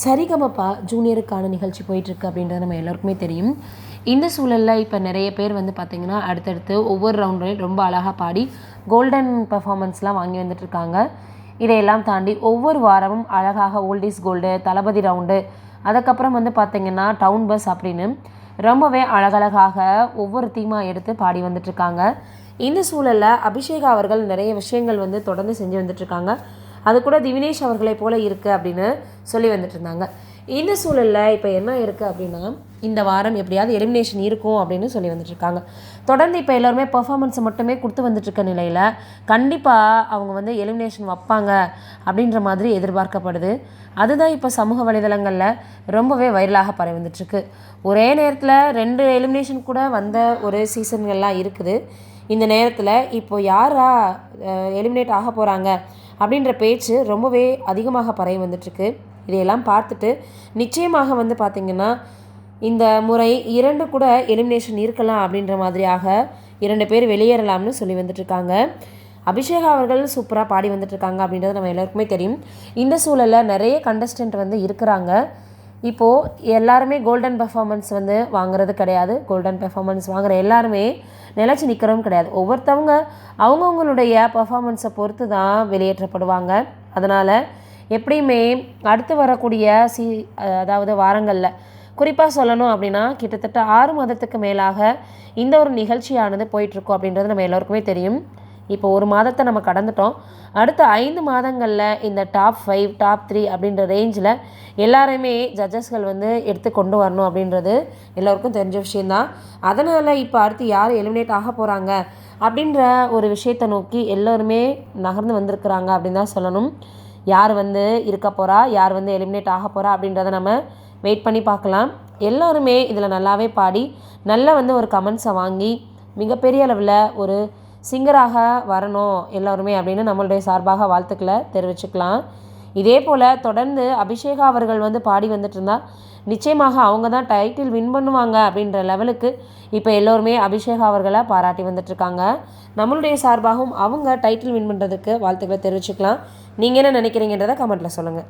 சரிகமபா ஜூனியருக்கான நிகழ்ச்சி போயிட்டுருக்கு அப்படின்றது நம்ம எல்லாருக்குமே தெரியும். இந்த சூழலில் இப்போ நிறைய பேர் வந்து பார்த்திங்கன்னா அடுத்தடுத்து ஒவ்வொரு ரவுண்ட்லையும் ரொம்ப அழகாக பாடி கோல்டன் பர்ஃபார்மன்ஸ்லாம் வாங்கி வந்துட்டுருக்காங்க. இதையெல்லாம் தாண்டி ஒவ்வொரு வாரமும் அழகாக old is gold, Thalapathy round, அதுக்கப்புறம் வந்து பார்த்திங்கன்னா டவுன் பஸ் அப்படின்னு ரொம்பவே அழகழகாக ஒவ்வொரு தீமாக எடுத்து பாடி வந்துட்டுருக்காங்க. இந்த சூழலில் அபிஷேகா அவர்கள் நிறைய விஷயங்கள் வந்து தொடர்ந்து செஞ்சு வந்துட்டுருக்காங்க. அது கூட திவினேஷ் அவர்களை போல் இருக்குது அப்படின்னு சொல்லி வந்துட்டு இருந்தாங்க. இந்த சூழலில் இப்போ என்ன இருக்குது அப்படின்னா, இந்த வாரம் எப்படியாவது எலிமினேஷன் இருக்கும் அப்படின்னு சொல்லி வந்துட்டுருக்காங்க. தொடர்ந்து இப்போ எல்லோருமே பர்ஃபார்மன்ஸை மட்டுமே கொடுத்து வந்துட்டுருக்க நிலையில் கண்டிப்பாக அவங்க வந்து எலிமினேஷன் வைப்பாங்க அப்படின்ற மாதிரி எதிர்பார்க்கப்படுது. அதுதான் இப்போ சமூக வலைதளங்களில் ரொம்பவே வைரலாக பரவி வந்துட்டுருக்கு. ஒரே நேரத்தில் 2 எலிமினேஷன் கூட வந்த ஒரு சீசன்கள்லாம் இருக்குது. இந்த நேரத்தில் இப்போ யாரா எலிமினேட் ஆக போகிறாங்க அப்படின்ற பேச்சு ரொம்பவே அதிகமாக பரவி வந்துட்டுருக்கு. இதையெல்லாம் பார்த்துட்டு நிச்சயமாக வந்து பார்த்திங்கன்னா இந்த முறை 2 கூட எலிமினேஷன் இருக்கலாம் அப்படின்ற மாதிரியாக 2 பேர் வெளியேறலாம்னு சொல்லி வந்துட்டுருக்காங்க. அபிஷேகா அவர்கள் சூப்பராக பாடி வந்துட்டுருக்காங்க அப்படின்றது நம்ம எல்லாருக்குமே தெரியும். இந்த சூழலில் நிறைய கண்டஸ்டன்ட் வந்து இருக்கிறாங்க. இப்போது எல்லாருமே கோல்டன் பெர்ஃபார்மன்ஸ் வந்து வாங்குறது கிடையாது. கோல்டன் பெர்ஃபார்மன்ஸ் வாங்குகிற எல்லாருமே நிலச்சி நிற்கிறதும் கிடையாது. ஒவ்வொருத்தவங்க அவங்கவுங்களுடைய பர்ஃபார்மன்ஸை பொறுத்து தான் வெளியேற்றப்படுவாங்க. அதனால் எப்படியுமே அடுத்து வரக்கூடிய அதாவது வாரங்களில் குறிப்பாக சொல்லணும் அப்படின்னா கிட்டத்தட்ட 6 மாதத்துக்கு மேலாக இந்த ஒரு நிகழ்ச்சியானது போயிட்டுருக்கோம் அப்படின்றது நம்ம எல்லோருக்குமே தெரியும். இப்போ 1 மாதத்தை நம்ம கடந்துட்டோம். அடுத்த 5 மாதங்களில் இந்த டாப் 5 டாப் 3 அப்படின்ற ரேஞ்சில் எல்லாருமே ஜட்ஜஸ்கள் வந்து எடுத்து கொண்டு வரணும் அப்படின்றது எல்லோருக்கும் தெரிஞ்ச விஷயந்தான். அதனால் இப்போ அடுத்து யார் எலிமினேட் ஆக போகிறாங்க அப்படின்ற ஒரு விஷயத்தை நோக்கி எல்லோருமே நகர்ந்து வந்திருக்கிறாங்க அப்படின்னு தான் சொல்லணும். யார் வந்து இருக்க போகிறா, யார் வந்து எலிமினேட் ஆக போகிறா அப்படின்றத நம்ம வெயிட் பண்ணி பார்க்கலாம். எல்லோருமே இதில் நல்லாவே பாடி நல்ல வந்து ஒரு கமெண்ட்ஸை வாங்கி மிகப்பெரிய அளவில் ஒரு சிங்கராக வரணும் எல்லோருமே அப்படின்னு நம்மளுடைய சார்பாக வாழ்த்துக்களை தெரிவிச்சுக்கலாம். இதே போல் தொடர்ந்து அபிஷேகா அவர்கள் வந்து பாடி வந்துட்டு இருந்தால் நிச்சயமாக அவங்க தான் டைட்டில் வின் பண்ணுவாங்க அப்படின்ற லெவலுக்கு இப்போ எல்லோருமே அபிஷேகா அவர்களை பாராட்டி வந்துட்டுருக்காங்க. நம்மளுடைய சார்பாகவும் அவங்க டைட்டில் வின் பண்ணுறதுக்கு வாழ்த்துக்களை தெரிவிச்சுக்கலாம். நீங்கள் என்ன நினைக்கிறீங்கன்றதை கமெண்ட்டில் சொல்லுங்கள்.